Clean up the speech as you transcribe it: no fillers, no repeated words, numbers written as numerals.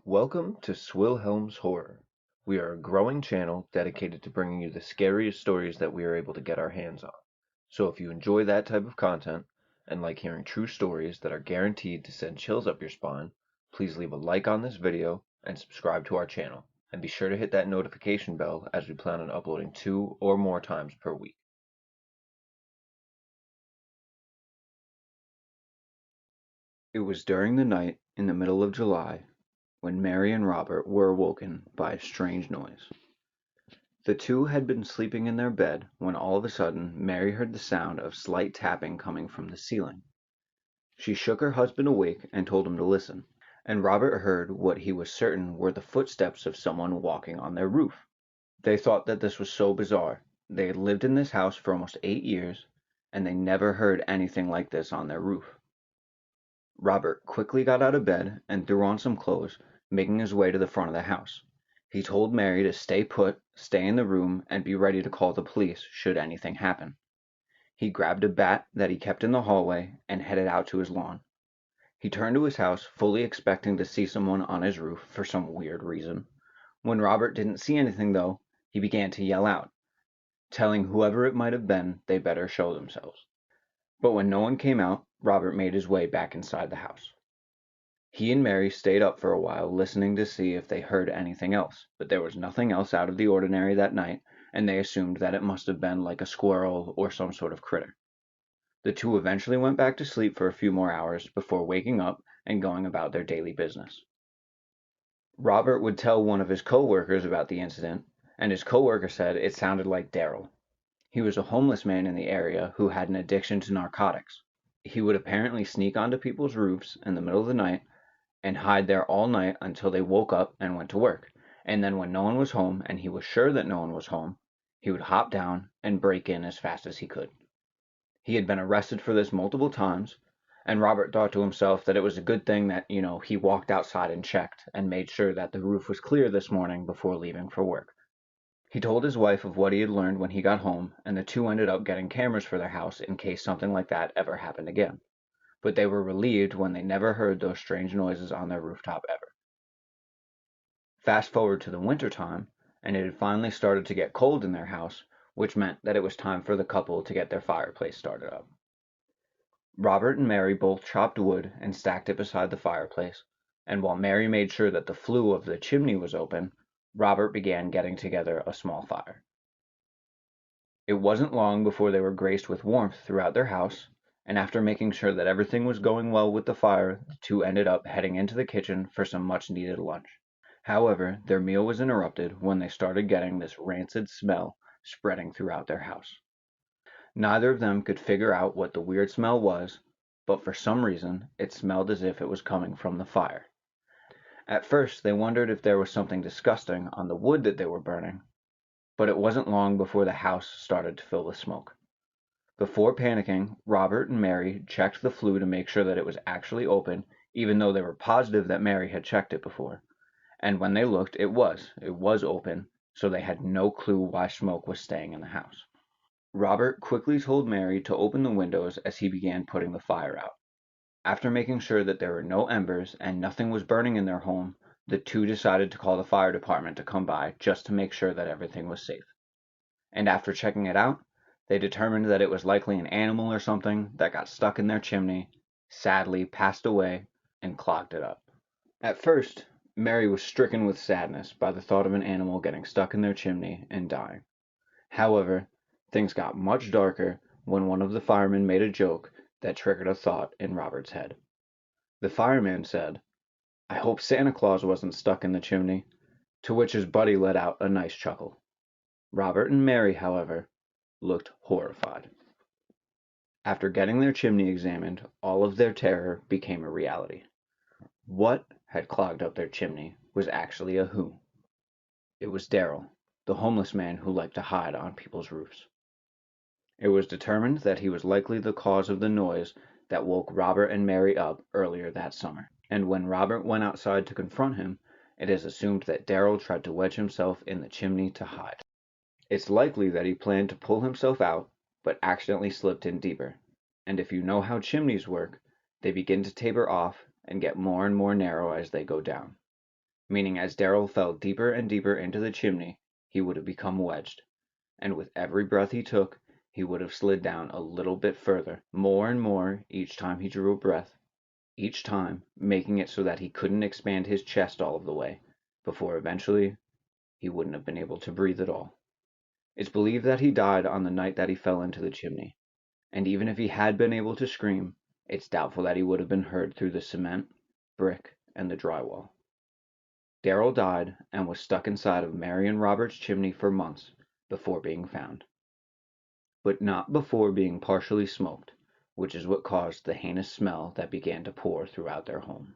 Welcome to Swilhelm's Horror. We are a growing channel dedicated to bringing you the scariest stories that we are able to get our hands on. So if you enjoy that type of content and like hearing true stories that are guaranteed to send chills up your spine, please leave a like on this video and subscribe to our channel. And be sure to hit that notification bell as we plan on uploading 2 or more times per week. It was during the night in the middle of July when Mary and Robert were awoken by a strange noise. The two had been sleeping in their bed when all of a sudden Mary heard the sound of slight tapping coming from the ceiling. She shook her husband awake and told him to listen, and Robert heard what he was certain were the footsteps of someone walking on their roof. They thought that this was so bizarre. They had lived in this house for almost 8 years, and they never heard anything like this on their roof. Robert quickly got out of bed and threw on some clothes, making his way to the front of the house. He told Mary to stay put, stay in the room, and be ready to call the police should anything happen. He grabbed a bat that he kept in the hallway and headed out to his lawn. He turned to his house, fully expecting to see someone on his roof for some weird reason. When Robert didn't see anything, though, he began to yell out, telling whoever it might have been they better show themselves. But when no one came out, Robert made his way back inside the house. He and Mary stayed up for a while listening to see if they heard anything else, but there was nothing else out of the ordinary that night, and they assumed that it must have been like a squirrel or some sort of critter. The two eventually went back to sleep for a few more hours before waking up and going about their daily business. Robert would tell one of his co-workers about the incident, and his co-worker said it sounded like Daryl. He was a homeless man in the area who had an addiction to narcotics. He would apparently sneak onto people's roofs in the middle of the night and hide there all night until they woke up and went to work. And then when no one was home and he was sure that no one was home, he would hop down and break in as fast as he could. He had been arrested for this multiple times, and Robert thought to himself that it was a good thing that, he walked outside and checked and made sure that the roof was clear this morning before leaving for work. He told his wife of what he had learned when he got home, and the two ended up getting cameras for their house in case something like that ever happened again. But they were relieved when they never heard those strange noises on their rooftop ever. Fast forward to the winter time, and it had finally started to get cold in their house, which meant that it was time for the couple to get their fireplace started up. Robert and Mary both chopped wood and stacked it beside the fireplace, and while Mary made sure that the flue of the chimney was open, Robert began getting together a small fire. It wasn't long before they were graced with warmth throughout their house, and after making sure that everything was going well with the fire, the two ended up heading into the kitchen for some much-needed lunch. However, their meal was interrupted when they started getting this rancid smell spreading throughout their house. Neither of them could figure out what the weird smell was, but for some reason, it smelled as if it was coming from the fire. At first, they wondered if there was something disgusting on the wood that they were burning, but it wasn't long before the house started to fill with smoke. Before panicking, Robert and Mary checked the flue to make sure that it was actually open, even though they were positive that Mary had checked it before. And when they looked, it was open, so they had no clue why smoke was staying in the house. Robert quickly told Mary to open the windows as he began putting the fire out. After making sure that there were no embers and nothing was burning in their home, the two decided to call the fire department to come by just to make sure that everything was safe. And after checking it out, they determined that it was likely an animal or something that got stuck in their chimney, sadly passed away, and clogged it up. At first, Mary was stricken with sadness by the thought of an animal getting stuck in their chimney and dying. However, things got much darker when one of the firemen made a joke that triggered a thought in Robert's head. The fireman said, "I hope Santa Claus wasn't stuck in the chimney," to which his buddy let out a nice chuckle. Robert and Mary, however, looked horrified. After getting their chimney examined, all of their terror became a reality. What had clogged up their chimney was actually a who. It was Daryl, the homeless man who liked to hide on people's roofs. It was determined that he was likely the cause of the noise that woke Robert and Mary up earlier that summer. And when Robert went outside to confront him, it is assumed that Daryl tried to wedge himself in the chimney to hide. It's likely that he planned to pull himself out, but accidentally slipped in deeper. And if you know how chimneys work, they begin to taper off and get more and more narrow as they go down. meaning as Darrell fell deeper and deeper into the chimney, he would have become wedged, and with every breath he took, he would have slid down a little bit further, more and more each time he drew a breath, each time making it so that he couldn't expand his chest all of the way, before eventually he wouldn't have been able to breathe at all. It's believed that he died on the night that he fell into the chimney, and even if he had been able to scream, it's doubtful that he would have been heard through the cement, brick, and the drywall. Darrell died and was stuck inside of Marion Roberts' chimney for months before being found, but not before being partially smoked, which is what caused the heinous smell that began to pour throughout their home.